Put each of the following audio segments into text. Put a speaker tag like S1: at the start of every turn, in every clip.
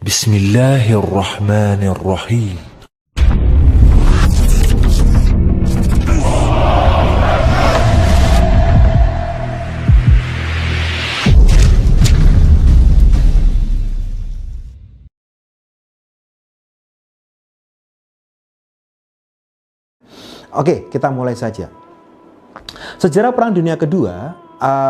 S1: Bismillahirrahmanirrahim.
S2: Oke, kita mulai saja. Sejarah Perang Dunia Kedua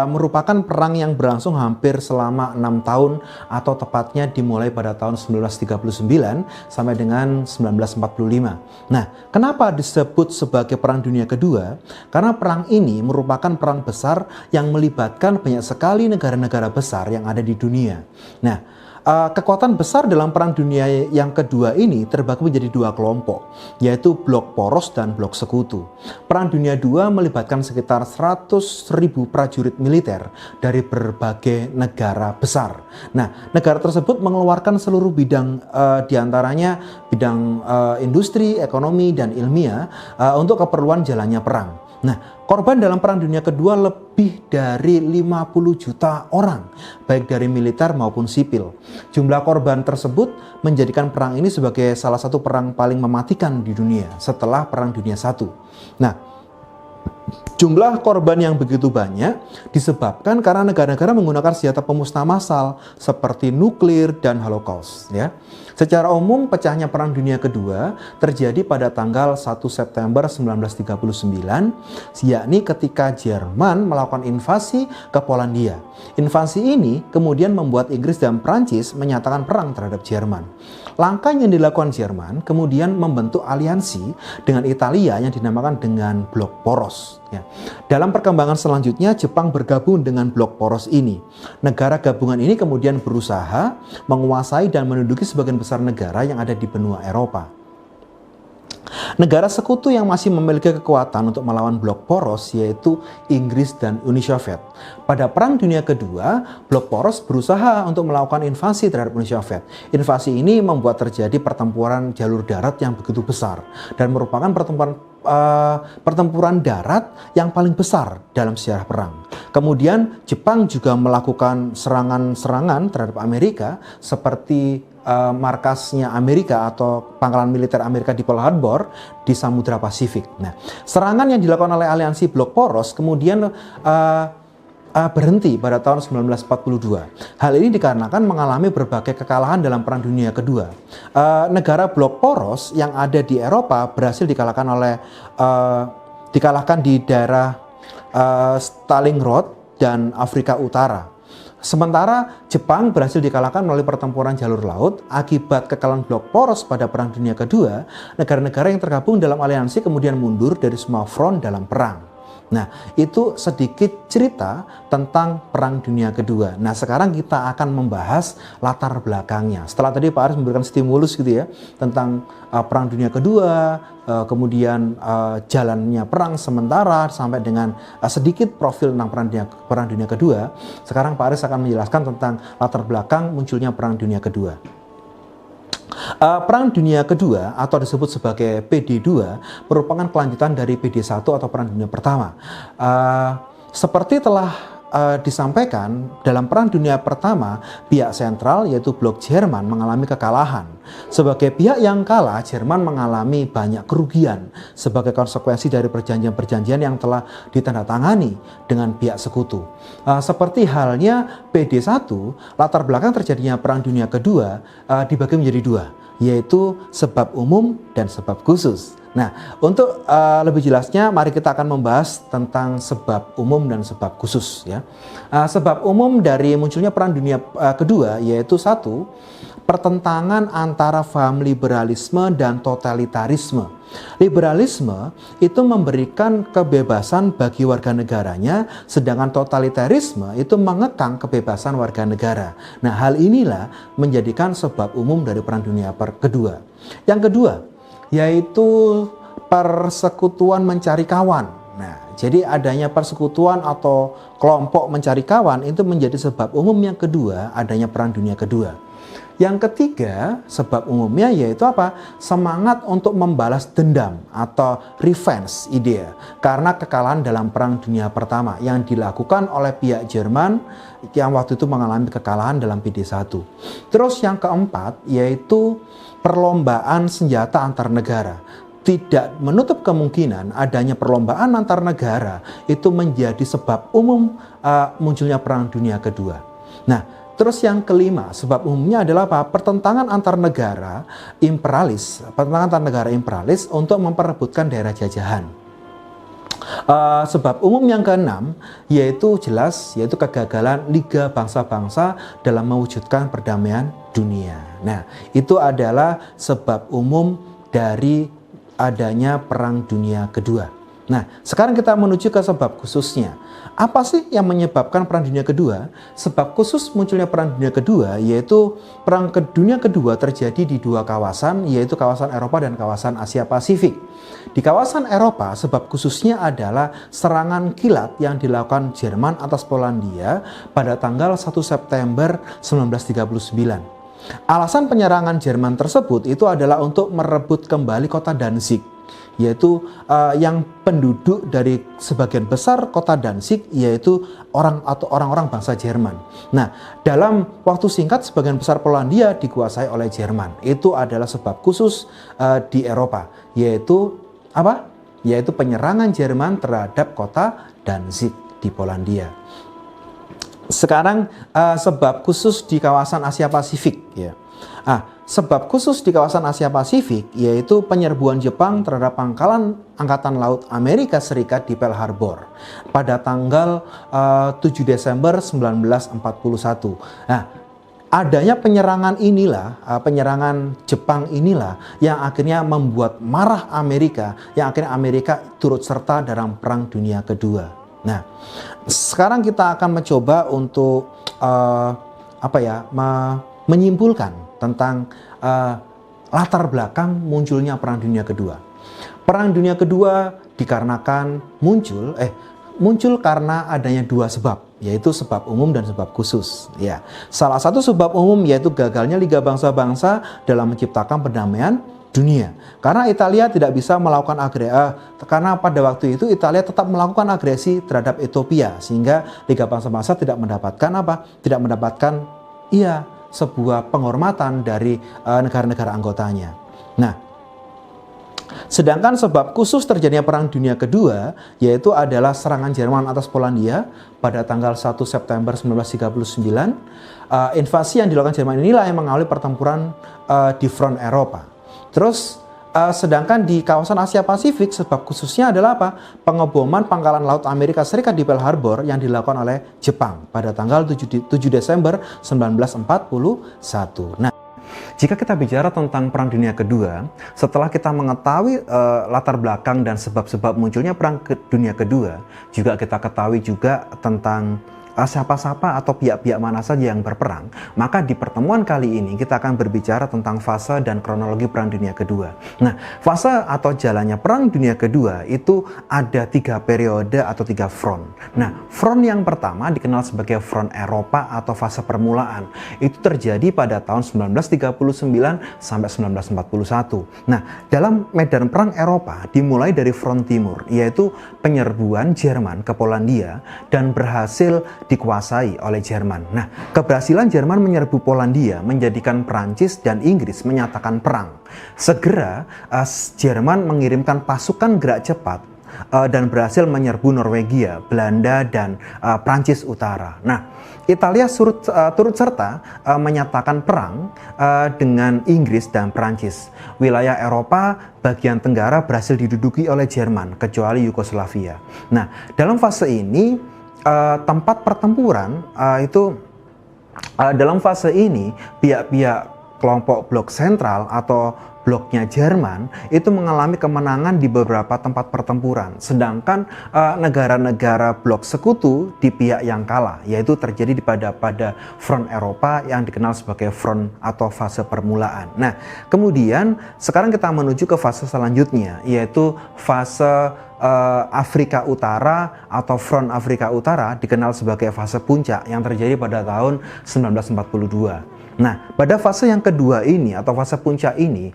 S2: merupakan perang yang berlangsung hampir selama 6 tahun atau tepatnya dimulai pada tahun 1939 sampai dengan 1945. Nah, kenapa disebut sebagai Perang Dunia Kedua? Karena perang ini merupakan perang besar yang melibatkan banyak sekali negara-negara besar yang ada di dunia. Nah, kekuatan besar dalam Perang Dunia yang Kedua ini terbagi menjadi dua kelompok, yaitu blok poros dan blok sekutu. Perang Dunia II melibatkan sekitar 100.000 prajurit militer dari berbagai negara besar. Nah, negara tersebut mengeluarkan seluruh bidang, diantaranya bidang industri, ekonomi, dan ilmiah untuk keperluan jalannya perang. Nah, korban dalam Perang Dunia Kedua lebih dari 50 juta orang, baik dari militer maupun sipil. Jumlah korban tersebut menjadikan perang ini sebagai salah satu perang paling mematikan di dunia setelah Perang Dunia I. Nah, jumlah korban yang begitu banyak disebabkan karena negara-negara menggunakan senjata pemusnah massal seperti nuklir dan Holocaust. Ya. Secara umum, pecahnya Perang Dunia Kedua terjadi pada tanggal 1 September 1939, yakni ketika Jerman melakukan invasi ke Polandia. Invasi ini kemudian membuat Inggris dan Prancis menyatakan perang terhadap Jerman. Langkah yang dilakukan Jerman kemudian membentuk aliansi dengan Italia yang dinamakan dengan Blok Poros. Ya. Dalam perkembangan selanjutnya, Jepang bergabung dengan Blok Poros ini. Negara gabungan ini kemudian berusaha menguasai dan menduduki sebagian besar negara yang ada di benua Eropa. Negara sekutu yang masih memiliki kekuatan untuk melawan Blok Poros yaitu Inggris dan Uni Soviet. Pada Perang Dunia Kedua, Blok Poros berusaha untuk melakukan invasi terhadap Uni Soviet. Invasi ini membuat terjadi pertempuran jalur darat yang begitu besar dan merupakan pertempuran darat yang paling besar dalam sejarah perang. Kemudian Jepang juga melakukan serangan-serangan terhadap Amerika seperti markasnya Amerika atau pangkalan militer Amerika di Pearl Harbor di Samudra Pasifik. Nah, serangan yang dilakukan oleh aliansi Blok Poros kemudian berhenti pada tahun 1942. Hal ini dikarenakan mengalami berbagai kekalahan dalam Perang Dunia Kedua. Negara Blok Poros yang ada di Eropa berhasil dikalahkan di daerah Stalingrad dan Afrika Utara. Sementara Jepang berhasil dikalahkan melalui pertempuran jalur laut. Akibat kekalahan Blok Poros pada Perang Dunia Kedua, negara-negara yang tergabung dalam aliansi kemudian mundur dari semua front dalam perang. Nah, itu sedikit cerita tentang Perang Dunia Kedua. Nah, sekarang kita akan membahas latar belakangnya. Setelah tadi Pak Aris memberikan stimulus gitu ya, tentang Perang Dunia Kedua, kemudian jalannya perang sementara, sampai dengan sedikit profil tentang Perang Dunia Kedua. Sekarang Pak Aris akan menjelaskan tentang latar belakang munculnya Perang Dunia Kedua. Perang Dunia Kedua atau disebut sebagai PD2 merupakan kelanjutan dari PD1 atau Perang Dunia Pertama. Seperti telah disampaikan, dalam Perang Dunia Pertama, pihak sentral yaitu Blok Jerman mengalami kekalahan. Sebagai pihak yang kalah, Jerman mengalami banyak kerugian sebagai konsekuensi dari perjanjian-perjanjian yang telah ditandatangani dengan pihak sekutu. Seperti halnya PD1, latar belakang terjadinya Perang Dunia Kedua dibagi menjadi dua, yaitu sebab umum dan sebab khusus. Nah, untuk lebih jelasnya, mari kita akan membahas tentang sebab umum dan sebab khusus. Ya. Sebab umum dari munculnya Perang Dunia Kedua yaitu satu, pertentangan antara paham liberalisme dan totalitarisme. Liberalisme itu memberikan kebebasan bagi warga negaranya, sedangkan totalitarisme itu mengekang kebebasan warga negara. Nah, hal inilah menjadikan sebab umum dari Perang Dunia Kedua. Yang kedua, yaitu persekutuan mencari kawan. Nah, jadi adanya persekutuan atau kelompok mencari kawan itu menjadi sebab umum yang kedua adanya Perang Dunia Kedua. Yang ketiga, sebab umumnya yaitu apa? Semangat untuk membalas dendam atau revenge idea karena kekalahan dalam Perang Dunia Pertama yang dilakukan oleh pihak Jerman yang waktu itu mengalami kekalahan dalam PD1. Terus yang keempat yaitu perlombaan senjata antar negara. Tidak menutup kemungkinan adanya perlombaan antar negara itu menjadi sebab umum munculnya Perang Dunia Kedua. Nah, terus yang kelima, sebab umumnya adalah apa? Pertentangan antar negara imperialis, untuk memperebutkan daerah jajahan. Sebab umum yang keenam yaitu kegagalan Liga Bangsa-Bangsa dalam mewujudkan perdamaian dunia. Nah, itu adalah sebab umum dari adanya Perang Dunia Kedua. Nah, sekarang kita menuju ke sebab khususnya. Apa sih yang menyebabkan Perang Dunia Kedua? Sebab khusus munculnya Perang Dunia Kedua yaitu Perang Dunia Kedua terjadi di dua kawasan, yaitu kawasan Eropa dan kawasan Asia Pasifik. Di kawasan Eropa, sebab khususnya adalah serangan kilat yang dilakukan Jerman atas Polandia pada tanggal 1 September 1939. Alasan penyerangan Jerman tersebut itu adalah untuk merebut kembali kota Danzig, yaitu yang penduduk dari sebagian besar kota Danzig yaitu orang-orang bangsa Jerman. Nah, dalam waktu singkat sebagian besar Polandia dikuasai oleh Jerman. Itu adalah sebab khusus di Eropa, yaitu apa? Yaitu penyerangan Jerman terhadap kota Danzig di Polandia. Sekarang sebab khusus di kawasan Asia Pasifik ya. Sebab khusus di kawasan Asia Pasifik yaitu penyerbuan Jepang terhadap pangkalan Angkatan Laut Amerika Serikat di Pearl Harbor pada tanggal 7 Desember 1941. Nah, adanya penyerangan Jepang inilah yang akhirnya membuat marah Amerika, yang akhirnya Amerika turut serta dalam Perang Dunia Kedua. Nah, sekarang kita akan mencoba untuk menyimpulkan tentang latar belakang munculnya Perang Dunia Kedua. Perang Dunia Kedua dikarenakan muncul karena adanya dua sebab, yaitu sebab umum dan sebab khusus. Ya, salah satu sebab umum yaitu gagalnya Liga Bangsa-Bangsa dalam menciptakan perdamaian dunia. Karena Italia tidak bisa melakukan karena pada waktu itu Italia tetap melakukan agresi terhadap Ethiopia sehingga Liga Bangsa-Bangsa tidak mendapatkan sebuah penghormatan dari negara-negara anggotanya. Nah, sedangkan sebab khusus terjadinya Perang Dunia Kedua yaitu adalah serangan Jerman atas Polandia pada tanggal 1 September 1939. Invasi yang dilakukan Jerman inilah yang mengawali pertempuran di front Eropa. Terus sedangkan di kawasan Asia Pasifik sebab khususnya adalah apa? Pengeboman pangkalan laut Amerika Serikat di Pearl Harbor yang dilakukan oleh Jepang pada tanggal 7 Desember 1941. Nah, jika kita bicara tentang Perang Dunia Kedua, setelah kita mengetahui latar belakang dan sebab-sebab munculnya Perang Dunia Kedua, juga kita ketahui juga tentang siapa-siapa atau pihak-pihak mana saja yang berperang, maka di pertemuan kali ini kita akan berbicara tentang fase dan kronologi Perang Dunia Kedua. Nah, fase atau jalannya Perang Dunia Kedua itu ada 3 periode atau 3 front. Nah, front yang pertama dikenal sebagai front Eropa atau fase permulaan. Itu terjadi pada tahun 1939 sampai 1941. Nah, dalam medan perang Eropa dimulai dari front timur, yaitu penyerbuan Jerman ke Polandia dan berhasil dikuasai oleh Jerman. Nah, keberhasilan Jerman menyerbu Polandia menjadikan Prancis dan Inggris menyatakan perang. Segera Jerman mengirimkan pasukan gerak cepat dan berhasil menyerbu Norwegia, Belanda, dan Prancis Utara. Nah, Italia turut serta menyatakan perang dengan Inggris dan Prancis. Wilayah Eropa bagian tenggara berhasil diduduki oleh Jerman, kecuali Yugoslavia. Nah, dalam fase ini tempat pertempuran dalam fase ini pihak-pihak kelompok blok sentral atau bloknya Jerman itu mengalami kemenangan di beberapa tempat pertempuran, sedangkan negara-negara blok sekutu di pihak yang kalah, yaitu terjadi pada front Eropa yang dikenal sebagai front atau fase permulaan. Nah, kemudian sekarang kita menuju ke fase selanjutnya, yaitu fase Afrika Utara atau front Afrika Utara, dikenal sebagai fase puncak yang terjadi pada tahun 1942. Nah, pada fase yang kedua ini atau fase puncak ini,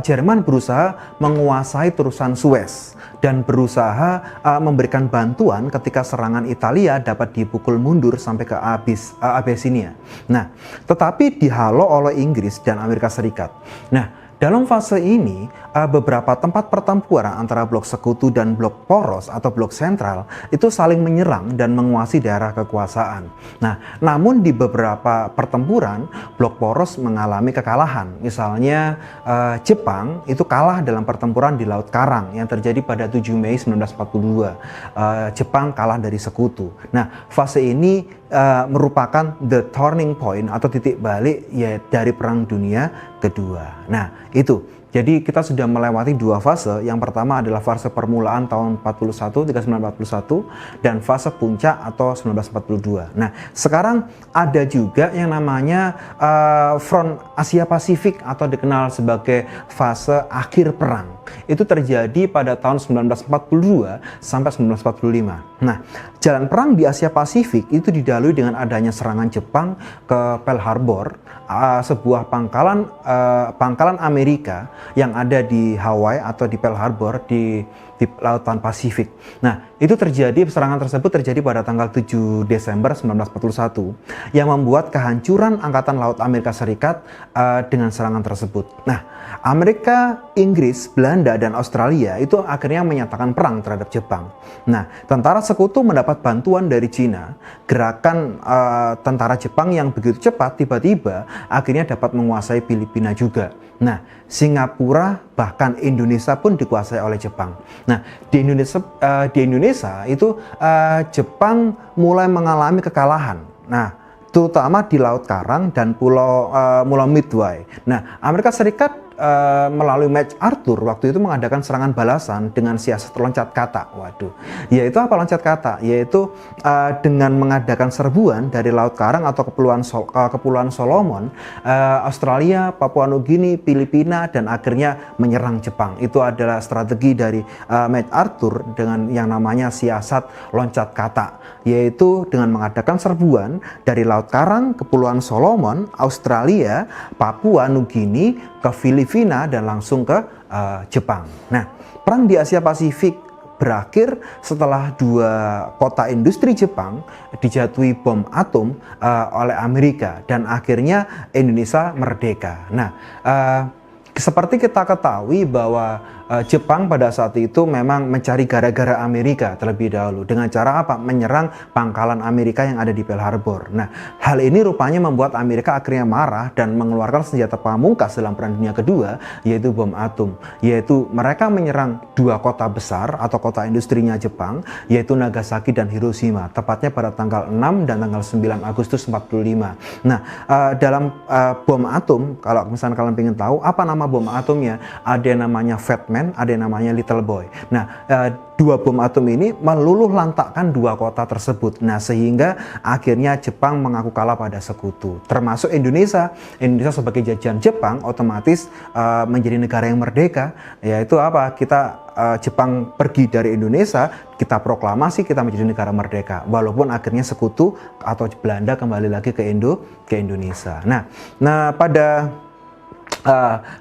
S2: Jerman berusaha menguasai terusan Suez dan berusaha memberikan bantuan ketika serangan Italia dapat dipukul mundur sampai ke Abyssinia. Nah, tetapi dihalau oleh Inggris dan Amerika Serikat. Nah, dalam fase ini, beberapa tempat pertempuran antara blok sekutu dan blok poros atau blok sentral itu saling menyerang dan menguasai daerah kekuasaan. Nah, namun di beberapa pertempuran, blok poros mengalami kekalahan. Misalnya, Jepang itu kalah dalam pertempuran di Laut Karang yang terjadi pada 7 Mei 1942. Jepang kalah dari sekutu. Nah, fase ini merupakan the turning point atau titik balik ya dari Perang Dunia Kedua. Nah, itu. Jadi kita sudah melewati dua fase. Yang pertama adalah fase permulaan tahun 1941 dan fase puncak atau 1942. Nah, sekarang ada juga yang namanya front Asia Pasifik atau dikenal sebagai fase akhir perang. Itu terjadi pada tahun 1942 sampai 1945. Nah, jalan perang di Asia Pasifik itu didahului dengan adanya serangan Jepang ke Pearl Harbor, sebuah pangkalan Amerika yang ada di Hawaii atau di Pearl Harbor di Lautan Pasifik. Nah, itu serangan tersebut terjadi pada tanggal 7 Desember 1941 yang membuat kehancuran Angkatan Laut Amerika Serikat dengan serangan tersebut. Nah, Amerika, Inggris, Belanda, dan Australia itu akhirnya menyatakan perang terhadap Jepang. Nah, tentara sekutu mendapat bantuan dari Cina. Gerakan tentara Jepang yang begitu cepat tiba-tiba akhirnya dapat menguasai Filipina juga. Nah, Singapura bahkan Indonesia pun dikuasai oleh Jepang. Nah, di Indonesia itu Jepang mulai mengalami kekalahan. Nah, terutama di Laut Karang dan Pulau Midway. Nah, Amerika Serikat melalui MacArthur waktu itu mengadakan serangan balasan dengan siasat loncat kata. Waduh, yaitu apa loncat kata? Yaitu dengan mengadakan serbuan dari Laut Karang atau Kepulauan Solomon, Australia, Papua Nugini, Filipina, dan akhirnya menyerang Jepang. Itu adalah strategi dari MacArthur dengan yang namanya siasat loncat kata, yaitu dengan mengadakan serbuan dari Laut Karang, Kepulauan Solomon, Australia, Papua Nugini, ke Filipina, dan langsung ke Jepang. Nah, perang di Asia Pasifik berakhir setelah dua kota industri Jepang dijatuhi bom atom oleh Amerika dan akhirnya Indonesia merdeka. Nah, seperti kita ketahui bahwa Jepang pada saat itu memang mencari gara-gara Amerika terlebih dahulu dengan cara apa? Menyerang pangkalan Amerika yang ada di Pearl Harbor. Nah, hal ini rupanya membuat Amerika akhirnya marah dan mengeluarkan senjata pamungkas dalam Perang Dunia Kedua, yaitu bom atom. Yaitu mereka menyerang dua kota besar atau kota industrinya Jepang, yaitu Nagasaki dan Hiroshima, tepatnya pada tanggal 6 dan tanggal 9 Agustus 45. Nah, dalam bom atom, kalau misalnya kalian ingin tahu apa nama bom atomnya, ada yang namanya Fat Man, ada yang namanya Little Boy. Nah, dua bom atom ini meluluh lantakkan dua kota tersebut. Nah, sehingga akhirnya Jepang mengaku kalah pada sekutu. Termasuk Indonesia. Indonesia sebagai jajahan Jepang otomatis menjadi negara yang merdeka. Yaitu apa? Jepang pergi dari Indonesia, kita proklamasi kita menjadi negara merdeka. Walaupun akhirnya sekutu atau Belanda kembali lagi ke Indonesia. Nah,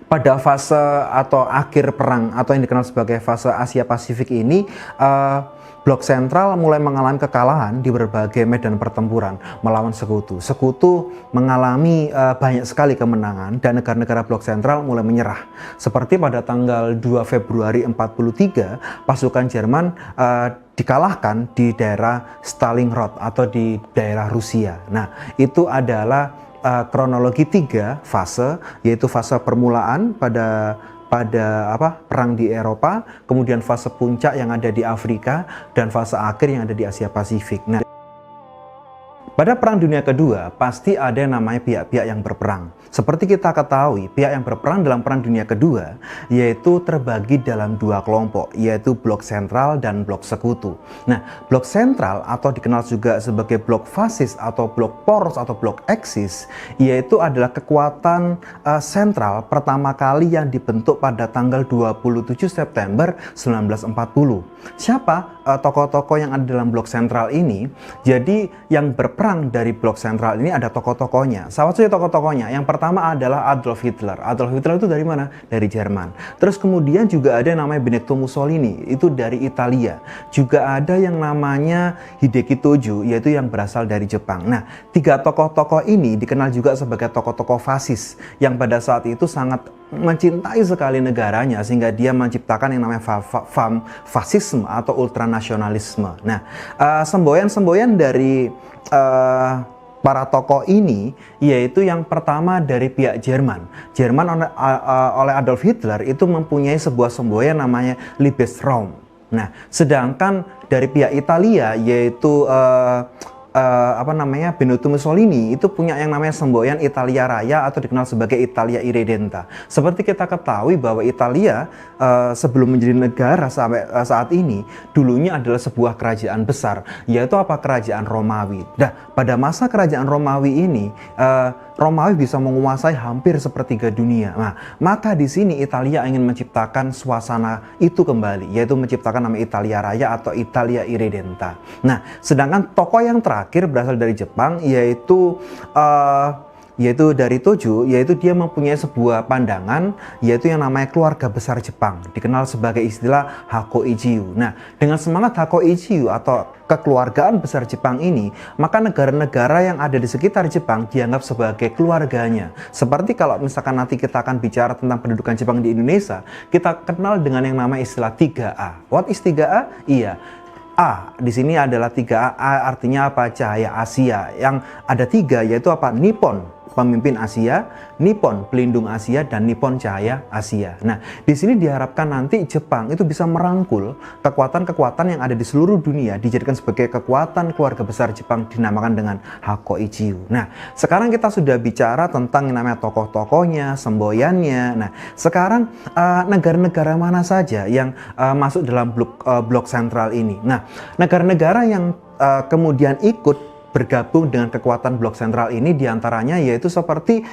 S2: pada fase atau akhir perang atau yang dikenal sebagai fase Asia Pasifik ini, Blok Sentral mulai mengalami kekalahan di berbagai medan pertempuran melawan sekutu. Sekutu mengalami banyak sekali kemenangan dan negara-negara Blok Sentral mulai menyerah. Seperti pada tanggal 2 Februari 1943, pasukan Jerman dikalahkan di daerah Stalingrad atau di daerah Rusia. Nah, itu adalah kronologi 3 fase, yaitu fase permulaan pada perang di Eropa, kemudian fase puncak yang ada di Afrika, dan fase akhir yang ada di Asia Pasifik. Nah, pada Perang Dunia Kedua, pasti ada yang namanya pihak-pihak yang berperang. Seperti kita ketahui, pihak yang berperang dalam Perang Dunia Kedua yaitu terbagi dalam dua kelompok, yaitu Blok Sentral dan Blok Sekutu. Nah, Blok Sentral atau dikenal juga sebagai Blok Fasis atau Blok Poros atau Blok Eksis, yaitu adalah kekuatan sentral pertama kali yang dibentuk pada tanggal 27 September 1940. Siapa? tokoh-tokoh yang ada dalam blok sentral ini. Jadi yang berperang dari blok sentral ini ada tokoh-tokohnya. Salah satu tokoh-tokohnya yang pertama adalah Adolf Hitler. Adolf Hitler itu dari mana? Dari Jerman. Terus kemudian juga ada yang namanya Benito Mussolini, itu dari Italia. Juga ada yang namanya Hideki Tojo, yaitu yang berasal dari Jepang. Nah, tiga tokoh-tokoh ini dikenal juga sebagai tokoh-tokoh fasis yang pada saat itu sangat mencintai sekali negaranya, sehingga dia menciptakan yang namanya fasisme atau ultranasionalisme. Nah, semboyan-semboyan dari para tokoh ini, yaitu yang pertama dari pihak Jerman. Oleh Adolf Hitler itu mempunyai sebuah semboyan namanya Liebesraum. Nah, sedangkan dari pihak Italia, yaitu Benito Mussolini itu punya yang namanya semboyan Italia Raya atau dikenal sebagai Italia Irredenta. Seperti kita ketahui bahwa Italia sebelum menjadi negara sampai saat ini dulunya adalah sebuah kerajaan besar, yaitu kerajaan Romawi. Nah, pada masa kerajaan Romawi ini Romawi bisa menguasai hampir sepertiga dunia. Nah, maka di sini Italia ingin menciptakan suasana itu kembali, yaitu menciptakan nama Italia Raya atau Italia Irredenta. Nah, sedangkan tokoh yang terakhir berasal dari Jepang, yaitu dari Tojo, yaitu dia mempunyai sebuah pandangan, yaitu yang namanya keluarga besar Jepang, dikenal sebagai istilah Hakoichiu. Nah, dengan semangat Hakoichiu atau kekeluargaan besar Jepang ini, maka negara-negara yang ada di sekitar Jepang dianggap sebagai keluarganya. Seperti kalau misalkan nanti kita akan bicara tentang pendudukan Jepang di Indonesia, kita kenal dengan yang namanya istilah 3A. What is 3A? Iya. A di sini adalah 3A, A artinya apa? Cahaya Asia. Yang ada 3 yaitu apa? Nippon, pemimpin Asia, Nippon, pelindung Asia, dan Nippon, cahaya Asia. Nah, di sini diharapkan nanti Jepang itu bisa merangkul kekuatan-kekuatan yang ada di seluruh dunia, dijadikan sebagai kekuatan keluarga besar Jepang, dinamakan dengan Hakoichiu. Nah, sekarang kita sudah bicara tentang yang namanya tokoh-tokohnya, semboyannya. Nah, sekarang negara-negara mana saja yang masuk dalam blok sentral ini? Nah, negara-negara yang kemudian ikut bergabung dengan kekuatan blok sentral ini diantaranya yaitu seperti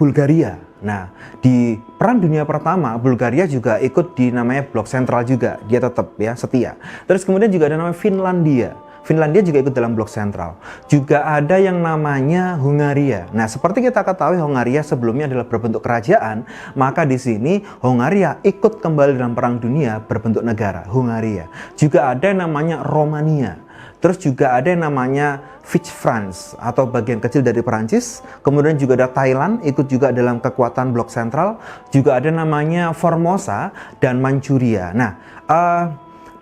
S2: Bulgaria. Nah, di Perang Dunia Pertama, Bulgaria juga ikut di namanya blok sentral juga, dia tetap ya setia. Terus kemudian juga ada namanya Finlandia. Finlandia juga ikut dalam blok sentral. Juga ada yang namanya Hungaria. Nah, seperti kita ketahui Hungaria sebelumnya adalah berbentuk kerajaan, maka di sini Hungaria ikut kembali dalam Perang Dunia berbentuk negara, Hungaria. Juga ada yang namanya Romania. Terus juga ada yang namanya Vichy France atau bagian kecil dari Perancis. Kemudian juga ada Thailand, ikut juga dalam kekuatan blok sentral. Juga ada namanya Formosa dan Manchuria. Nah,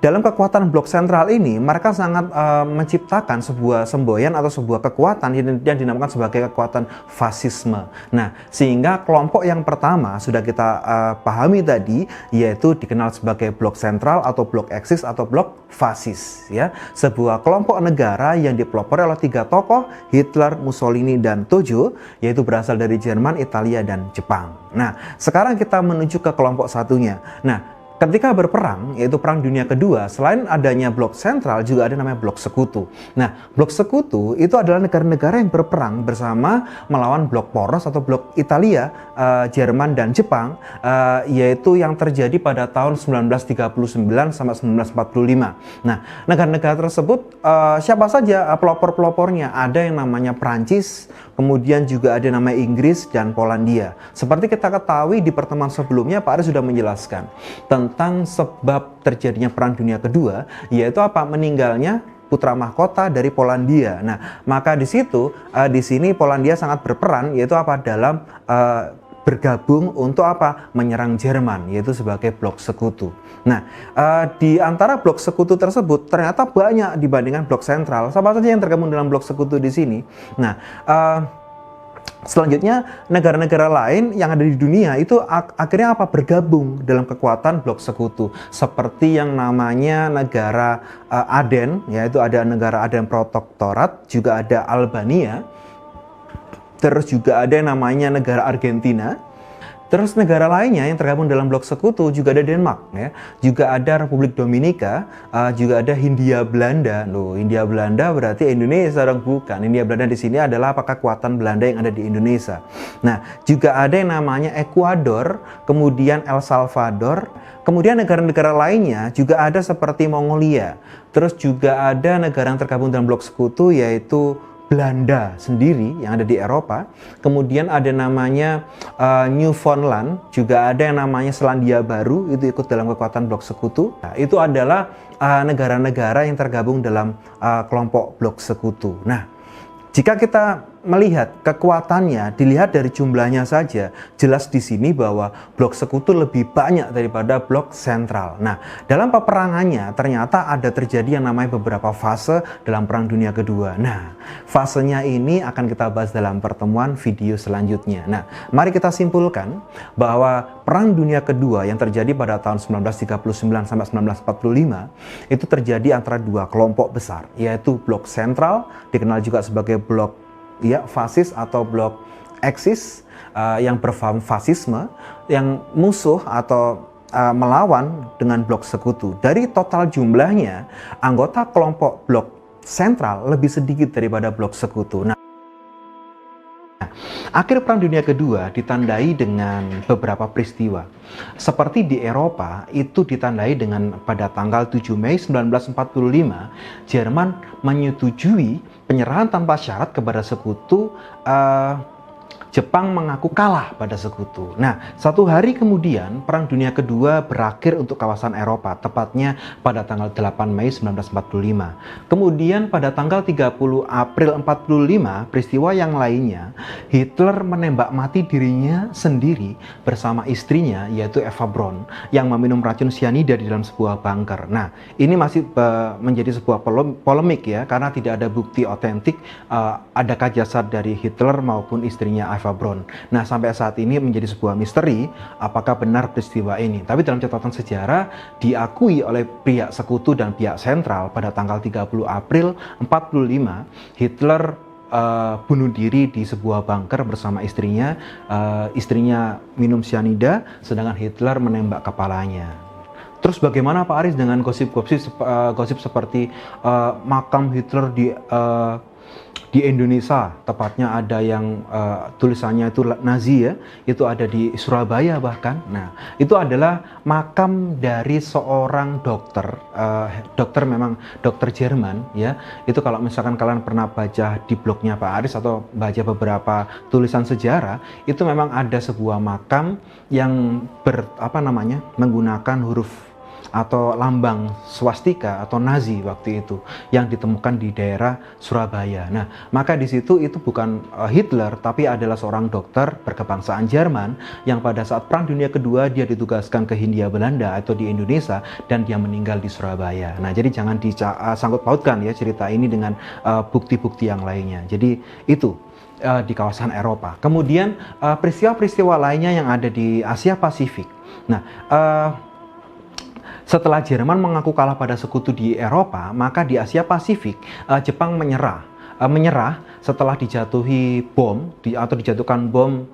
S2: dalam kekuatan blok sentral ini, mereka sangat menciptakan sebuah semboyan atau sebuah kekuatan yang dinamakan sebagai kekuatan fasisme. Nah, sehingga kelompok yang pertama sudah kita pahami tadi, yaitu dikenal sebagai blok sentral atau blok eksis atau blok fasis. Ya, sebuah kelompok negara yang dipelopori oleh 3 tokoh, Hitler, Mussolini, dan Tojo, yaitu berasal dari Jerman, Italia, dan Jepang. Nah, sekarang kita menuju ke kelompok satunya. Nah, ketika berperang, yaitu Perang Dunia Kedua, selain adanya blok sentral, juga ada namanya blok sekutu. Nah, blok sekutu itu adalah negara-negara yang berperang bersama melawan blok poros atau blok Italia, Jerman, dan Jepang, yaitu yang terjadi pada tahun 1939 sampai 1945. Nah, negara-negara tersebut siapa saja pelopor-pelopornya? Ada yang namanya Prancis, kemudian juga ada namanya Inggris dan Polandia. Seperti kita ketahui di pertemuan sebelumnya, Pak Aris sudah menjelaskan tentang sebab terjadinya Perang Dunia Kedua, yaitu meninggalnya putra mahkota dari Polandia. Nah, maka di sini Polandia sangat berperan, yaitu dalam bergabung untuk menyerang Jerman, yaitu sebagai blok sekutu. Nah, di antara blok sekutu tersebut ternyata banyak dibandingkan blok sentral. Siapa saja yang tergabung dalam blok sekutu di sini? Nah, selanjutnya negara-negara lain yang ada di dunia itu akhirnya bergabung dalam kekuatan blok sekutu, seperti yang namanya negara Aden, yaitu ada negara Aden Protektorat, juga ada Albania, terus juga ada yang namanya negara Argentina, Terus negara lainnya yang tergabung dalam blok sekutu juga ada Denmark, ya, juga ada Republik Dominika, juga ada Hindia Belanda. Loh, Hindia Belanda berarti Indonesia dong? Bukan. Hindia Belanda di sini adalah apakah kekuatan Belanda yang ada di Indonesia. Nah, juga ada yang namanya Ekuador, kemudian El Salvador, kemudian negara-negara lainnya juga ada seperti Mongolia. Terus juga ada negara yang tergabung dalam blok sekutu yaitu Belanda sendiri yang ada di Eropa. Kemudian ada namanya Newfoundland, juga ada yang namanya Selandia Baru, itu ikut dalam kekuatan blok sekutu. Nah, itu adalah negara-negara yang tergabung dalam kelompok blok sekutu. Nah, jika kita melihat kekuatannya, dilihat dari jumlahnya saja, jelas di sini bahwa blok sekutu lebih banyak daripada blok sentral. Nah, dalam peperangannya ternyata ada terjadi yang namanya beberapa fase dalam Perang Dunia Kedua. Nah, fasenya ini akan kita bahas dalam pertemuan video selanjutnya. Nah, mari kita simpulkan bahwa Perang Dunia Kedua yang terjadi pada tahun 1939 sampai 1945 itu terjadi antara dua kelompok besar, yaitu blok sentral, dikenal juga sebagai blok fasis atau blok eksis yang berfasisme, fasisme, yang musuh atau melawan dengan blok sekutu. Dari total jumlahnya, anggota kelompok blok sentral lebih sedikit daripada blok sekutu. Nah, akhir Perang Dunia Kedua ditandai dengan beberapa peristiwa. Seperti di Eropa, itu ditandai dengan pada tanggal 7 Mei 1945, Jerman menyetujui penyerahan tanpa syarat kepada sekutu. Jepang mengaku kalah pada sekutu. Nah, satu hari kemudian Perang Dunia Kedua berakhir untuk kawasan Eropa, tepatnya pada tanggal 8 Mei 1945. Kemudian pada tanggal 30 April 45, peristiwa yang lainnya, Hitler menembak mati dirinya sendiri bersama istrinya, yaitu Eva Braun, yang meminum racun cyanida di dalam sebuah bunker. Nah, ini masih menjadi sebuah polemik ya, karena tidak ada bukti otentik adakah jasad dari Hitler maupun istrinya Eva Braun. Nah, sampai saat ini menjadi sebuah misteri apakah benar peristiwa ini. Tapi dalam catatan sejarah diakui oleh pihak sekutu dan pihak sentral pada tanggal 30 April 45 Hitler bunuh diri di sebuah bunker bersama istrinya. Istrinya minum cyanida, sedangkan Hitler menembak kepalanya. Terus bagaimana Pak Aris dengan gosip seperti makam Hitler di Indonesia, tepatnya ada yang tulisannya itu Nazi ya, itu ada di Surabaya bahkan. Nah, itu adalah makam dari seorang dokter, memang dokter Jerman ya. Itu kalau misalkan kalian pernah baca di blognya Pak Aris atau baca beberapa tulisan sejarah, itu memang ada sebuah makam yang menggunakan huruf atau lambang swastika atau Nazi waktu itu yang ditemukan di daerah Surabaya. Nah, maka di situ itu bukan Hitler, tapi adalah seorang dokter berkebangsaan Jerman yang pada saat Perang Dunia Kedua dia ditugaskan ke Hindia Belanda atau di Indonesia dan dia meninggal di Surabaya. Nah, jadi jangan disangkut pautkan ya cerita ini dengan bukti-bukti yang lainnya. Jadi itu di kawasan Eropa. Kemudian peristiwa-peristiwa lainnya yang ada di Asia Pasifik. Nah, setelah Jerman mengaku kalah pada sekutu di Eropa, maka di Asia Pasifik Jepang menyerah setelah dijatuhi dijatuhkan bom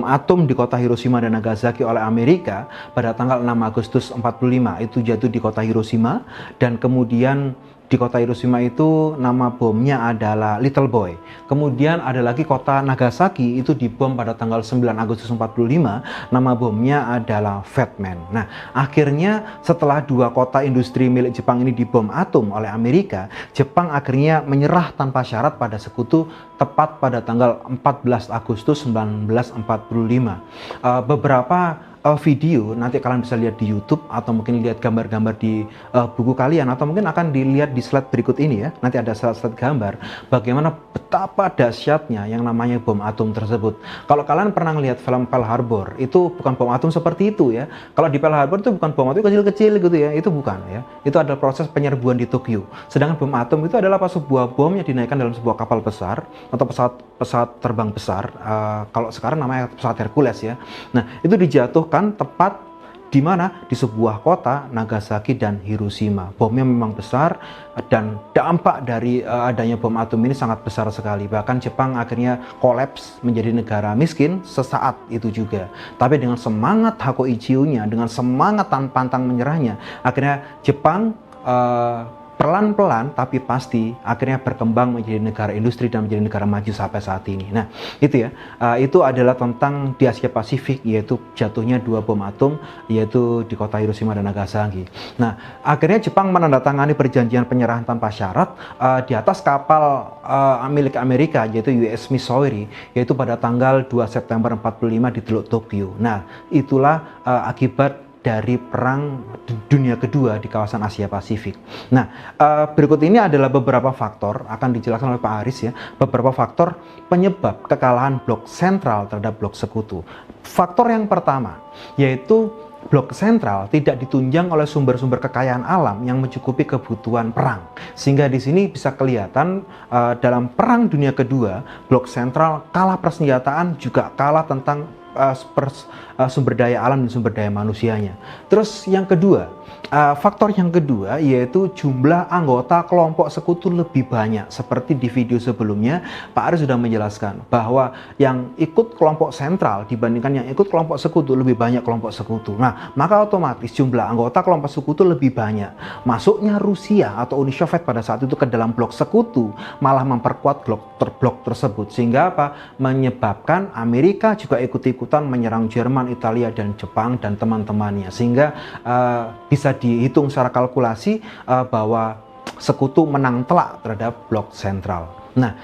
S2: atom di kota Hiroshima dan Nagasaki oleh Amerika pada tanggal 6 Agustus 45. Itu jatuh di kota Hiroshima, dan kemudian di kota Hiroshima itu nama bomnya adalah Little Boy. Kemudian ada lagi kota Nagasaki, itu dibom pada tanggal 9 Agustus 45, nama bomnya adalah Fat Man. Nah, akhirnya setelah dua kota industri milik Jepang ini dibom atom oleh Amerika, Jepang akhirnya menyerah tanpa syarat pada sekutu tepat pada tanggal 14 Agustus 1945. Beberapa video nanti kalian bisa lihat di YouTube atau mungkin lihat gambar-gambar di buku kalian, atau mungkin akan dilihat di slide berikut ini ya. Nanti ada slide gambar bagaimana betapa dahsyatnya yang namanya bom atom tersebut. Kalau kalian pernah lihat film Pearl Harbor, itu bukan bom atom seperti itu ya. Kalau di Pearl Harbor itu bukan bom atom kecil-kecil gitu ya, itu bukan ya. Itu adalah proses penyerbuan di Tokyo. Sedangkan bom atom itu adalah sebuah bom yang dinaikkan dalam sebuah kapal besar atau pesawat terbang besar. Kalau sekarang namanya pesawat Hercules ya. Nah, itu dijatuhkan tepat Di mana? Di sebuah kota, Nagasaki dan Hiroshima. Bomnya memang besar dan dampak dari adanya bom atom ini sangat besar sekali. Bahkan Jepang akhirnya kolaps menjadi negara miskin sesaat itu juga. Tapi dengan semangat Hakoichiyo-nya, dengan semangat pantang menyerahnya, akhirnya Jepang pelan-pelan tapi pasti akhirnya berkembang menjadi negara industri dan menjadi negara maju sampai saat ini. Nah, itu ya, itu adalah tentang di Asia Pasifik, yaitu jatuhnya 2 bom atom, yaitu di kota Hiroshima dan Nagasaki. Nah, akhirnya Jepang menandatangani perjanjian penyerahan tanpa syarat di atas kapal milik Amerika, yaitu USS Missouri, yaitu pada tanggal 2 September 45 di Teluk Tokyo. Nah, itulah akibat dari perang dunia kedua di kawasan Asia Pasifik. Nah, berikut ini adalah beberapa faktor, akan dijelaskan oleh Pak Aris ya, beberapa faktor penyebab kekalahan blok sentral terhadap blok sekutu. Faktor yang pertama, yaitu blok sentral tidak ditunjang oleh sumber-sumber kekayaan alam yang mencukupi kebutuhan perang. Sehingga di sini bisa kelihatan dalam perang dunia kedua, blok sentral kalah persenjataan, juga kalah tentang sumber daya alam dan sumber daya manusianya. Terus yang kedua, faktor yang kedua yaitu jumlah anggota kelompok sekutu lebih banyak. Seperti di video sebelumnya, Pak Aris sudah menjelaskan bahwa yang ikut kelompok sentral dibandingkan yang ikut kelompok sekutu lebih banyak kelompok sekutu. Nah, maka otomatis jumlah anggota kelompok sekutu lebih banyak. Masuknya Rusia atau Uni Soviet pada saat itu ke dalam blok sekutu malah memperkuat blok tersebut. Sehingga apa? Menyebabkan Amerika juga ikut-ikutan menyerang Jerman, Italia, dan Jepang dan teman-temannya. Sehingga bisa dihitung secara kalkulasi bahwa sekutu menang telak terhadap blok sentral. Nah,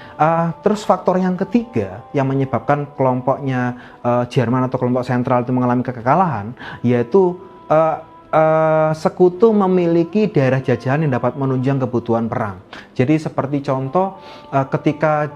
S2: terus faktor yang ketiga yang menyebabkan kelompoknya Jerman atau kelompok sentral itu mengalami kekalahan, yaitu sekutu memiliki daerah jajahan yang dapat menunjang kebutuhan perang. Jadi seperti contoh ketika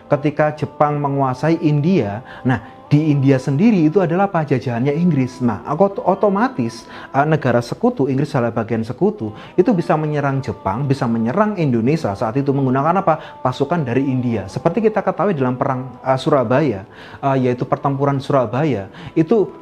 S2: ketika Jepang menguasai India, nah di India sendiri itu adalah apa? Jajahannya Inggris. Nah, otomatis negara sekutu, Inggris adalah bagian sekutu, itu bisa menyerang Jepang, bisa menyerang Indonesia saat itu menggunakan apa? Pasukan dari India. Seperti kita ketahui dalam perang Surabaya, yaitu pertempuran Surabaya, itu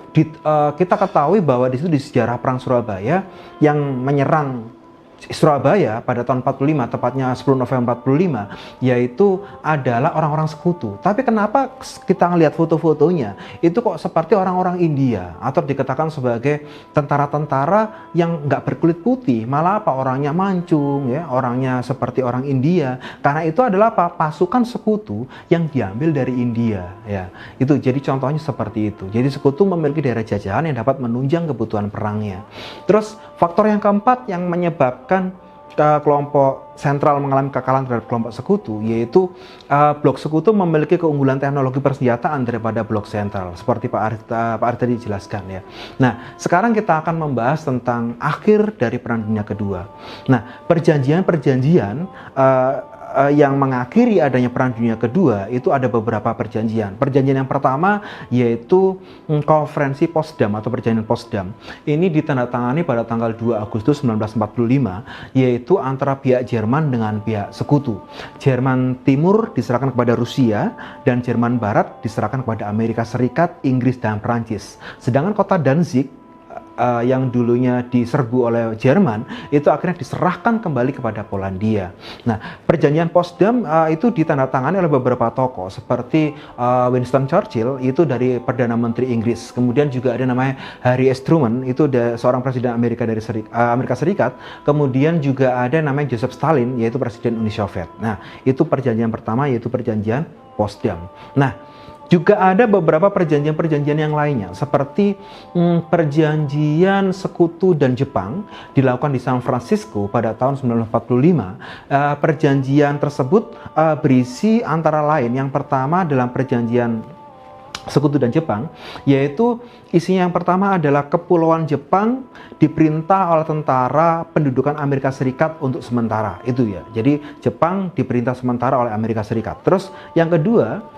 S2: kita ketahui bahwa di situ di sejarah perang Surabaya yang menyerang Surabaya pada tahun 45, tepatnya 10 November 45, yaitu adalah orang-orang sekutu. Tapi kenapa kita ngelihat foto-fotonya itu kok seperti orang-orang India, atau dikatakan sebagai tentara-tentara yang nggak berkulit putih, malah apa, orangnya mancung ya, orangnya seperti orang India. Karena itu adalah apa? Pasukan sekutu yang diambil dari India ya. Itu jadi contohnya seperti itu. Jadi sekutu memiliki daerah jajahan yang dapat menunjang kebutuhan perangnya. Terus faktor yang keempat yang menyebabkan kelompok sentral mengalami kekalahan terhadap kelompok sekutu, yaitu blok sekutu memiliki keunggulan teknologi persenjataan daripada blok sentral, seperti Pak Aris tadi jelaskan ya. Nah, sekarang kita akan membahas tentang akhir dari Perang Dunia Kedua. Nah, perjanjian-perjanjian yang mengakhiri adanya Perang Dunia Kedua itu ada beberapa perjanjian. Perjanjian yang pertama yaitu Konferensi Potsdam atau Perjanjian Potsdam. Ini ditandatangani pada tanggal 2 Agustus 1945, yaitu antara pihak Jerman dengan pihak sekutu. Jerman Timur diserahkan kepada Rusia dan Jerman Barat diserahkan kepada Amerika Serikat, Inggris, dan Prancis. Sedangkan kota Danzig yang dulunya diserbu oleh Jerman itu akhirnya diserahkan kembali kepada Polandia. Nah, perjanjian Potsdam itu ditandatangani oleh beberapa tokoh seperti Winston Churchill, itu dari Perdana Menteri Inggris. Kemudian juga ada namanya Harry S. Truman, itu seorang presiden Amerika Serikat. Kemudian juga ada namanya Joseph Stalin, yaitu presiden Uni Soviet. Nah, itu perjanjian pertama, yaitu perjanjian Potsdam. Nah, juga ada beberapa perjanjian-perjanjian yang lainnya, seperti perjanjian sekutu dan Jepang dilakukan di San Francisco pada tahun 1945. Perjanjian tersebut berisi antara lain, yang pertama dalam perjanjian sekutu dan Jepang, yaitu isinya yang pertama adalah Kepulauan Jepang diperintah oleh tentara pendudukan Amerika Serikat untuk sementara, itu ya. Jadi Jepang diperintah sementara oleh Amerika Serikat. Terus yang kedua,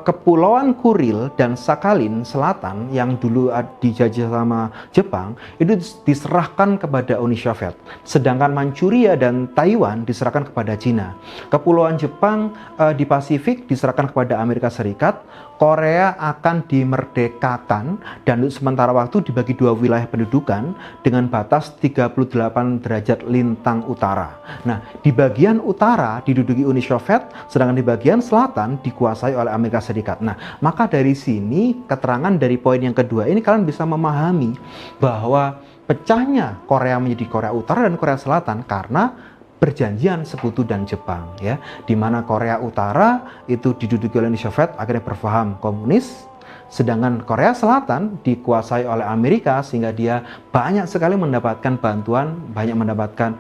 S2: Kepulauan Kuril dan Sakhalin Selatan yang dulu dijajah sama Jepang itu diserahkan kepada Uni Soviet, sedangkan Manchuria dan Taiwan diserahkan kepada Cina. Kepulauan Jepang di Pasifik diserahkan kepada Amerika Serikat, Korea akan dimerdekakan dan untuk sementara waktu dibagi dua wilayah pendudukan dengan batas 38 derajat lintang utara. Nah, di bagian utara diduduki Uni Soviet, sedangkan di bagian selatan dikuasai oleh Amerika Serikat. Nah, maka dari sini keterangan dari poin yang kedua ini kalian bisa memahami bahwa pecahnya Korea menjadi Korea Utara dan Korea Selatan karena perjanjian Sekutu dan Jepang, ya, di mana Korea Utara itu diduduki oleh Uni Soviet akhirnya berpaham komunis, sedangkan Korea Selatan dikuasai oleh Amerika sehingga dia banyak sekali mendapatkan bantuan, banyak mendapatkan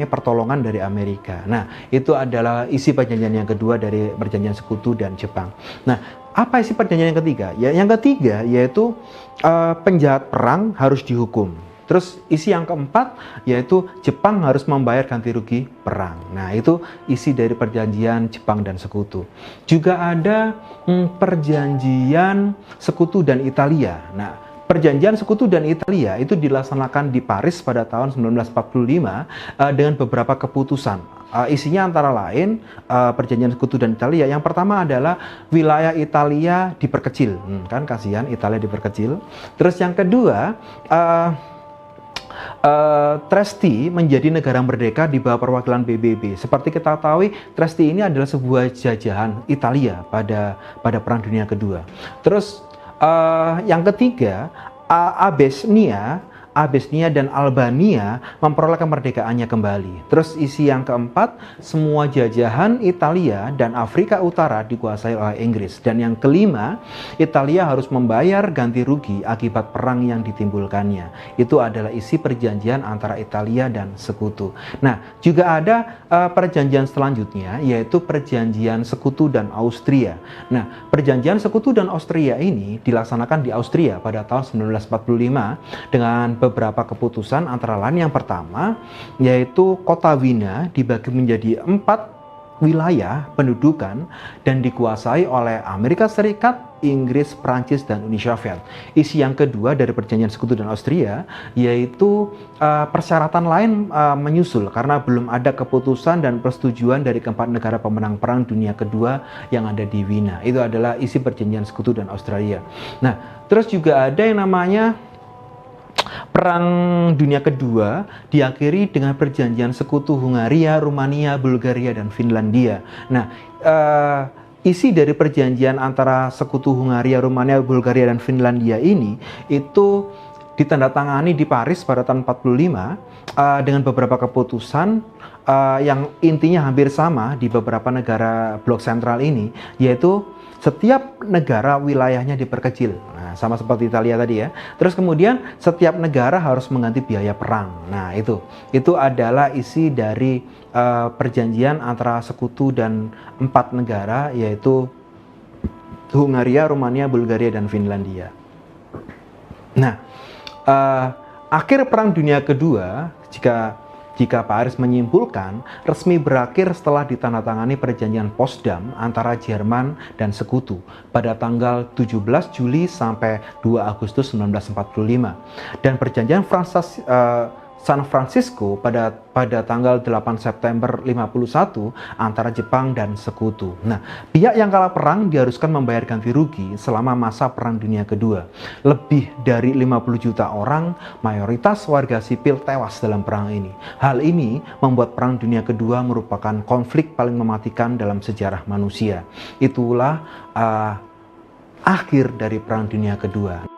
S2: pertolongan dari Amerika. Nah, itu adalah isi perjanjian yang kedua dari perjanjian Sekutu dan Jepang. Nah, apa isi perjanjian yang ketiga? Ya, yang ketiga yaitu penjahat perang harus dihukum. Terus isi yang keempat yaitu Jepang harus membayar ganti rugi perang. Nah, itu isi dari perjanjian Jepang dan Sekutu. Juga ada perjanjian Sekutu dan Italia. Nah, perjanjian Sekutu dan Italia itu dilaksanakan di Paris pada tahun 1945 dengan beberapa keputusan. Isinya antara lain perjanjian Sekutu dan Italia. Yang pertama adalah wilayah Italia diperkecil. Kan kasihan Italia diperkecil. Terus yang kedua, Trieste menjadi negara merdeka di bawah perwakilan PBB. Seperti kita ketahui, Trieste ini adalah sebuah jajahan Italia pada Perang Dunia Kedua. Terus yang ketiga, Abesnia dan Albania memperoleh kemerdekaannya kembali. Terus isi yang keempat, semua jajahan Italia dan Afrika Utara dikuasai oleh Inggris. Dan yang kelima, Italia harus membayar ganti rugi akibat perang yang ditimbulkannya. Itu adalah isi perjanjian antara Italia dan Sekutu. Nah, juga ada perjanjian selanjutnya, yaitu perjanjian Sekutu dan Austria. Nah, perjanjian Sekutu dan Austria ini dilaksanakan di Austria pada tahun 1945 dengan beberapa keputusan, antara lain yang pertama yaitu kota Wina dibagi menjadi 4 wilayah pendudukan dan dikuasai oleh Amerika Serikat, Inggris, Prancis, dan Uni Soviet. Isi yang kedua dari perjanjian Sekutu dan Austria yaitu persyaratan lain menyusul karena belum ada keputusan dan persetujuan dari keempat negara pemenang Perang Dunia Kedua yang ada di Wina. Itu adalah isi perjanjian Sekutu dan Australia. Nah, terus juga ada yang namanya Perang Dunia Kedua diakhiri dengan perjanjian Sekutu Hungaria, Rumania, Bulgaria, dan Finlandia. Nah, isi dari perjanjian antara Sekutu Hungaria, Rumania, Bulgaria, dan Finlandia ini itu ditandatangani di Paris pada tahun 1945 dengan beberapa keputusan yang intinya hampir sama di beberapa negara blok sentral ini, yaitu setiap negara wilayahnya diperkecil. Nah, sama seperti Italia tadi ya. Terus kemudian setiap negara harus mengganti biaya perang. Nah, itu adalah isi dari perjanjian antara Sekutu dan 4 negara, yaitu Hungaria, Rumania, Bulgaria, dan Finlandia. Nah, akhir Perang Dunia Kedua, jika Paris menyimpulkan, resmi berakhir setelah ditandatangani perjanjian Potsdam antara Jerman dan Sekutu pada tanggal 17 Juli sampai 2 Agustus 1945 dan perjanjian San Francisco pada tanggal 8 September 51 antara Jepang dan Sekutu. Nah, pihak yang kalah perang diharuskan membayar ganti rugi selama masa Perang Dunia Kedua. Lebih dari 50 juta orang, mayoritas warga sipil tewas dalam perang ini. Hal ini membuat Perang Dunia Kedua merupakan konflik paling mematikan dalam sejarah manusia. Itulah akhir dari Perang Dunia Kedua.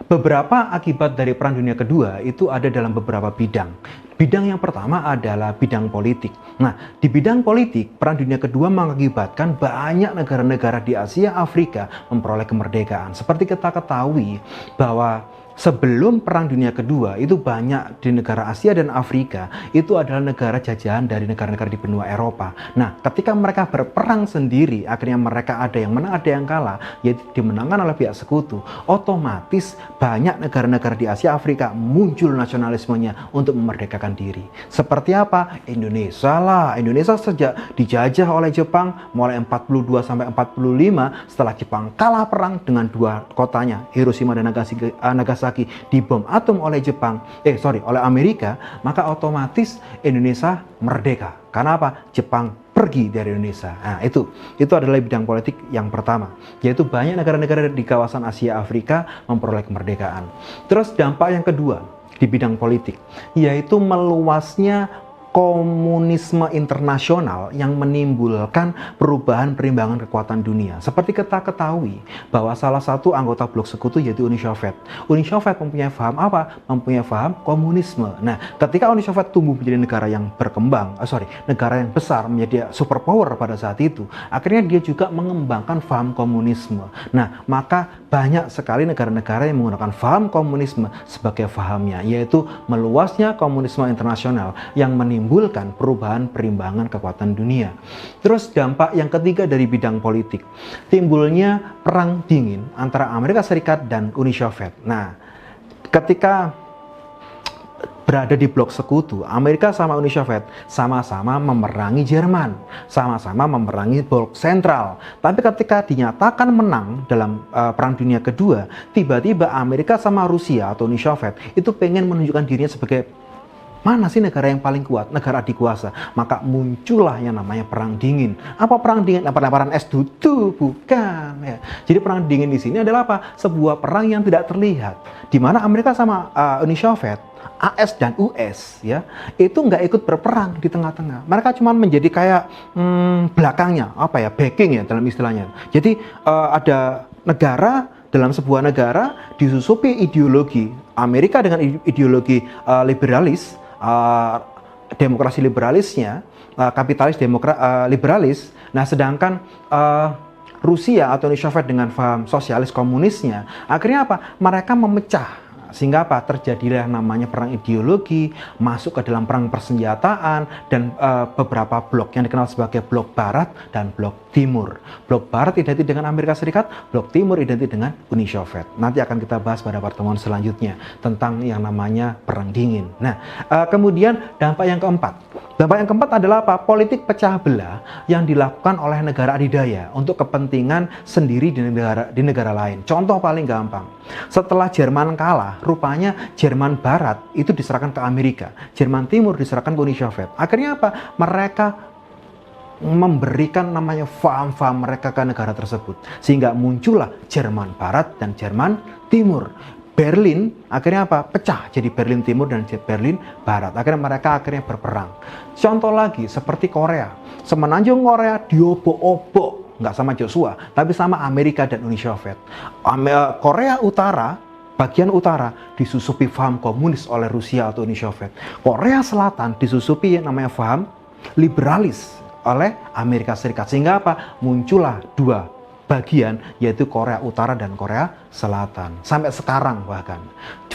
S2: Beberapa akibat dari Perang Dunia Kedua itu ada dalam beberapa bidang. Bidang yang pertama adalah bidang politik. Nah, di bidang politik, Perang Dunia Kedua mengakibatkan banyak negara-negara di Asia Afrika memperoleh kemerdekaan. Seperti kita ketahui bahwa sebelum Perang Dunia Kedua itu banyak di negara Asia dan Afrika itu adalah negara jajahan dari negara-negara di benua Eropa. Nah, ketika mereka berperang sendiri, akhirnya mereka ada yang menang, ada yang kalah, yaitu dimenangkan oleh pihak Sekutu. Otomatis banyak negara-negara di Asia Afrika muncul nasionalismenya untuk memerdekakan diri. Seperti apa? Indonesia lah. Indonesia sejak dijajah oleh Jepang mulai 42 sampai 45 setelah Jepang kalah perang dengan 2 kotanya, Hiroshima dan Nagasaki dibom atom oleh oleh Amerika, maka otomatis Indonesia merdeka. Karena apa? Jepang pergi dari Indonesia. Nah, itu adalah bidang politik yang pertama, yaitu banyak negara-negara di kawasan Asia Afrika memperoleh kemerdekaan. Terus dampak yang kedua di bidang politik, yaitu meluasnya komunisme internasional yang menimbulkan perubahan perimbangan kekuatan dunia. Seperti kita ketahui bahwa salah satu anggota blok sekutu yaitu Uni Soviet. Uni Soviet mempunyai paham apa? Mempunyai paham komunisme. Nah, ketika Uni Soviet tumbuh menjadi negara yang berkembang, negara yang besar, menjadi superpower pada saat itu, akhirnya dia juga mengembangkan paham komunisme. Nah, maka banyak sekali negara-negara yang menggunakan paham komunisme sebagai pahamnya, yaitu meluasnya komunisme internasional yang menimbulkan perubahan perimbangan kekuatan dunia. Terus dampak yang ketiga dari bidang politik, timbulnya perang dingin antara Amerika Serikat dan Uni Soviet. Nah, ketika berada di blok sekutu, Amerika sama Uni Soviet sama-sama memerangi Jerman, sama-sama memerangi blok sentral. Tapi ketika dinyatakan menang dalam Perang Dunia Kedua, tiba-tiba Amerika sama Rusia atau Uni Soviet itu pengen menunjukkan dirinya sebagai mana sih negara yang paling kuat, negara adikuasa. Maka muncullah yang namanya Perang Dingin. Apa Perang Dingin? Lempar-lemparan es dudu? Bukan. Ya. Jadi Perang Dingin di sini adalah apa? Sebuah perang yang tidak terlihat, di mana Amerika sama Uni Soviet, AS dan US ya, itu nggak ikut berperang di tengah-tengah. Mereka cuma menjadi kayak belakangnya, backing ya dalam istilahnya. Jadi ada negara, dalam sebuah negara disusupi ideologi Amerika dengan ideologi liberalis, demokrasi liberalisnya, kapitalis liberalis. Nah, sedangkan Rusia atau Uni Soviet dengan paham sosialis komunisnya, akhirnya apa? Mereka memecah. Sehingga apa? Terjadilah yang namanya perang ideologi, masuk ke dalam perang persenjataan, dan beberapa blok yang dikenal sebagai blok barat dan blok timur. Blok barat identik dengan Amerika Serikat, blok timur identik dengan Uni Soviet. Nanti akan kita bahas pada pertemuan selanjutnya tentang yang namanya perang dingin. Nah, kemudian dampak yang keempat. Dampak yang keempat adalah apa? Politik pecah belah yang dilakukan oleh negara adidaya untuk kepentingan sendiri di negara lain. Contoh paling gampang, setelah Jerman kalah, rupanya Jerman Barat itu diserahkan ke Amerika, Jerman Timur diserahkan ke Uni Soviet. Akhirnya apa? Mereka memberikan namanya paham-paham mereka ke negara tersebut, sehingga muncullah Jerman Barat dan Jerman Timur. Berlin akhirnya apa? Pecah jadi Berlin Timur dan Berlin Barat. Akhirnya mereka berperang. Contoh lagi seperti Korea. Semenanjung Korea diobok-obok, nggak sama Joshua, tapi sama Amerika dan Uni Soviet. Korea Utara, bagian utara disusupi paham komunis oleh Rusia atau Uni Soviet. Korea Selatan disusupi yang namanya paham liberalis oleh Amerika Serikat. Sehingga apa? Muncullah dua bagian, yaitu Korea Utara dan Korea Selatan. Sampai sekarang bahkan.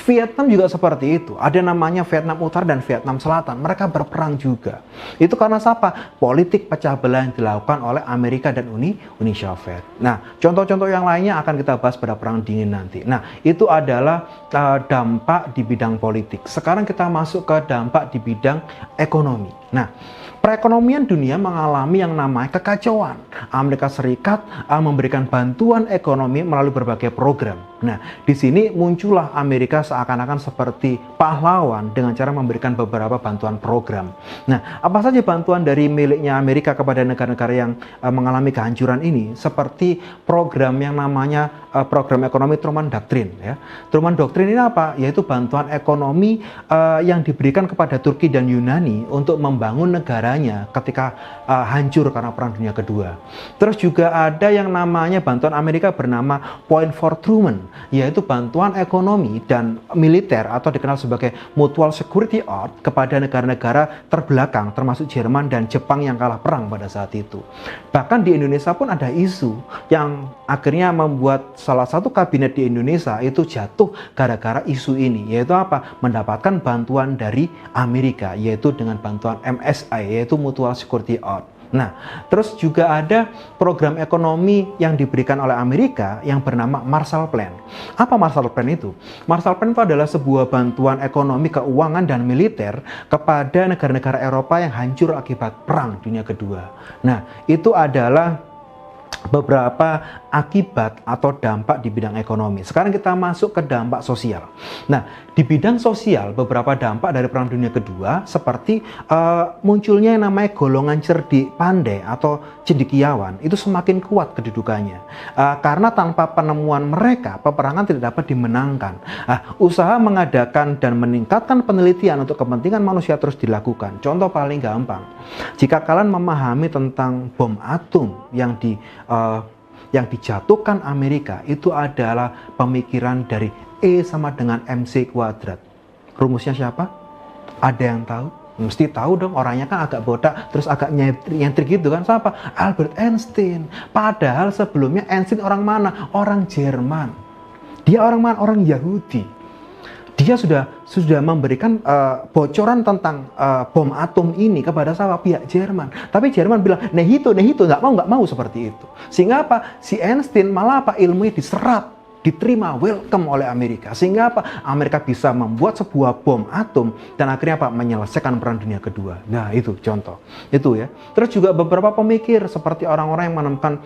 S2: Vietnam juga seperti itu. Ada namanya Vietnam Utara dan Vietnam Selatan. Mereka berperang juga. Itu karena apa? Politik pecah belah yang dilakukan oleh Amerika dan Uni Soviet. Nah, contoh-contoh yang lainnya akan kita bahas pada Perang Dingin nanti. Nah, itu adalah dampak di bidang politik. Sekarang kita masuk ke dampak di bidang ekonomi. Nah, perekonomian dunia mengalami yang namanya kekacauan. Amerika Serikat memberikan bantuan ekonomi melalui berbagai program. Nah, di sini muncullah Amerika seakan-akan seperti pahlawan dengan cara memberikan beberapa bantuan program. Nah, apa saja bantuan dari miliknya Amerika kepada negara-negara yang mengalami kehancuran ini? Seperti program yang namanya program ekonomi Truman Doctrine. Ya. Truman Doctrine ini apa? Yaitu bantuan ekonomi yang diberikan kepada Turki dan Yunani untuk membangun negaranya ketika hancur karena Perang Dunia Kedua. Terus juga ada yang namanya bantuan Amerika bernama Point for Truman, yaitu bantuan ekonomi dan militer atau dikenal sebagai Mutual Security Accord kepada negara-negara terbelakang termasuk Jerman dan Jepang yang kalah perang pada saat itu. Bahkan di Indonesia pun ada isu yang akhirnya membuat salah satu kabinet di Indonesia itu jatuh gara-gara isu ini, yaitu apa? Mendapatkan bantuan dari Amerika, yaitu dengan bantuan MSI, yaitu Mutual Security Accord. Nah, terus juga ada program ekonomi yang diberikan oleh Amerika yang bernama Marshall Plan. Apa Marshall Plan itu? Marshall Plan itu adalah sebuah bantuan ekonomi, keuangan, dan militer kepada negara-negara Eropa yang hancur akibat Perang Dunia Kedua. Nah, itu adalah beberapa akibat atau dampak di bidang ekonomi. Sekarang kita masuk ke dampak sosial. Nah, di bidang sosial beberapa dampak dari Perang Dunia Kedua seperti munculnya yang namanya golongan cerdik pandai atau cendekiawan itu semakin kuat kedudukannya. Karena tanpa penemuan mereka, peperangan tidak dapat dimenangkan. Usaha mengadakan dan meningkatkan penelitian untuk kepentingan manusia terus dilakukan. Contoh paling gampang, jika kalian memahami tentang bom atom yang dijatuhkan Amerika, itu adalah pemikiran dari E sama dengan MC kuadrat. Rumusnya siapa? Ada yang tahu? Mesti tahu dong, orangnya kan agak botak, terus agak nyentrik gitu kan. Siapa? Albert Einstein. Padahal sebelumnya Einstein orang mana? Orang Jerman. Dia orang mana? Orang Yahudi. Dia sudah memberikan bocoran tentang bom atom ini kepada pihak Jerman. Tapi Jerman bilang, nehito, nggak mau seperti itu. Sehingga apa? Si Einstein malah ilmunya diserap, diterima, welcome oleh Amerika. Sehingga Amerika bisa membuat sebuah bom atom dan akhirnya menyelesaikan Perang Dunia Kedua. Nah, itu contoh. Itu ya. Terus juga beberapa pemikir seperti orang-orang yang menemukan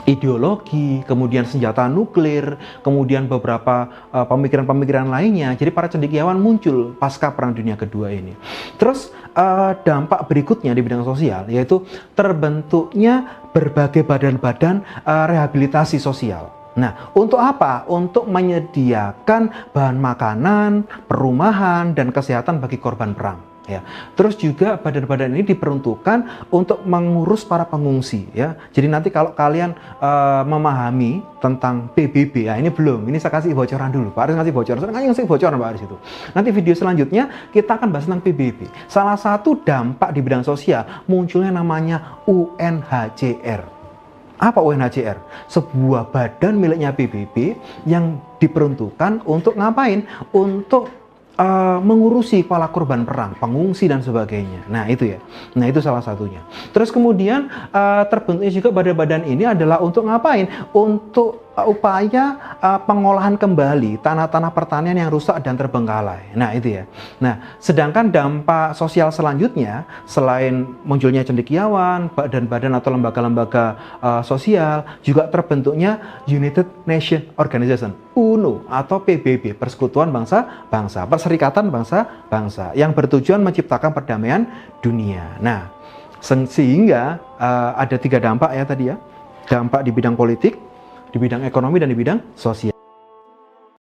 S2: ideologi, kemudian senjata nuklir, kemudian beberapa pemikiran-pemikiran lainnya. Jadi para cendekiawan muncul pasca Perang Dunia Kedua ini. Terus dampak berikutnya di bidang sosial yaitu terbentuknya berbagai badan-badan rehabilitasi sosial. Nah, untuk apa? Untuk menyediakan bahan makanan, perumahan, dan kesehatan bagi korban perang. Ya. Terus juga badan-badan ini diperuntukkan untuk mengurus para pengungsi. Ya. Jadi nanti kalau kalian memahami tentang PBB, ya ini belum. Ini saya kasih bocoran dulu. Pak Aris ngasih bocoran. Saya ngasih bocoran Pak Aris itu. Nanti video selanjutnya kita akan bahas tentang PBB. Salah satu dampak di bidang sosial munculnya namanya UNHCR. Apa UNHCR? Sebuah badan miliknya PBB yang diperuntukkan untuk ngapain? Untuk mengurusi para korban perang, pengungsi dan sebagainya. Nah itu ya. Nah itu salah satunya. Terus kemudian terbentuknya juga badan-badan ini adalah untuk ngapain? Untuk upaya pengolahan kembali tanah-tanah pertanian yang rusak dan terbengkalai. Nah itu ya. Nah sedangkan dampak sosial selanjutnya selain munculnya cendekiawan, badan-badan atau lembaga-lembaga sosial, juga terbentuknya United Nations Organization, UNO atau PBB, Persekutuan Bangsa-Bangsa, Perserikatan Bangsa-Bangsa yang bertujuan menciptakan perdamaian dunia. Nah sehingga ada 3 dampak ya tadi ya. Dampak di bidang politik, di bidang ekonomi, dan di bidang sosial.